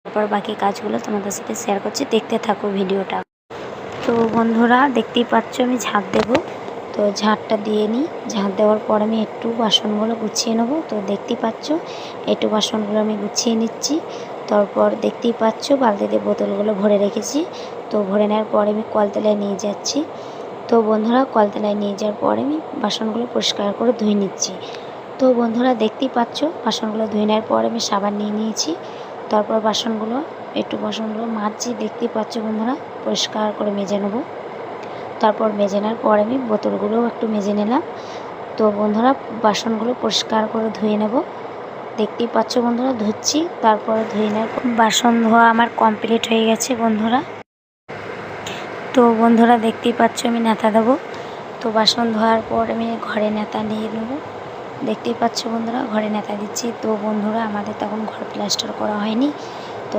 তারপর বাকি কাজগুলো তোমাদের সাথে শেয়ার করছি, দেখতে থাকো ভিডিওটা। তো বন্ধুরা দেখতেই পাচ্ছ আমি ঝাঁট দেবো, তো ঝাঁটটা দিয়ে নিই। ঝাঁট দেওয়ার পর আমি একটু বাসনগুলো গুছিয়ে নেবো। তো দেখতেই পাচ্ছ একটু বাসনগুলো আমি গুছিয়ে নিচ্ছি। তারপর দেখতেই পাচ্ছ বালতিতে বোতলগুলো ভরে রেখেছি। তো ভরে নেওয়ার পরে আমি কলতলায় নিয়ে যাচ্ছি। তো বন্ধুরা কলতলায় নিয়ে যাওয়ার পরে আমি বাসনগুলো পরিষ্কার করে ধুয়ে নিচ্ছি। তো বন্ধুরা দেখতেই পাচ্ছ বাসনগুলো ধুয়ে নেওয়ার পর আমি সাবান নিয়ে নিয়েছি। তারপর বাসনগুলো মাজছি। দেখতেই পাচ্ছ বন্ধুরা পরিষ্কার করে মেজে নেব। তারপর মেজে নেওয়ার পর আমি বোতলগুলোও একটু মেজে নিলাম। তো বন্ধুরা বাসনগুলো পরিষ্কার করে ধুয়ে নেব। দেখতেই পাচ্ছ বন্ধুরা ধুচ্ছি। তারপরে ধুয়ে নেওয়ার পর বাসন ধোয়া আমার কমপ্লিট হয়ে গেছে বন্ধুরা। তো বন্ধুরা দেখতেই পাচ্ছ আমি নেতা দেবো। তো বাসন ধোয়ার পর আমি ঘরে নেতা নিয়ে নেব। দেখতেই পাচ্ছ বন্ধুরা ঘরে নেতা দিচ্ছি। তো বন্ধুরা আমাদের তখন ঘর প্লাস্টার করা হয়নি,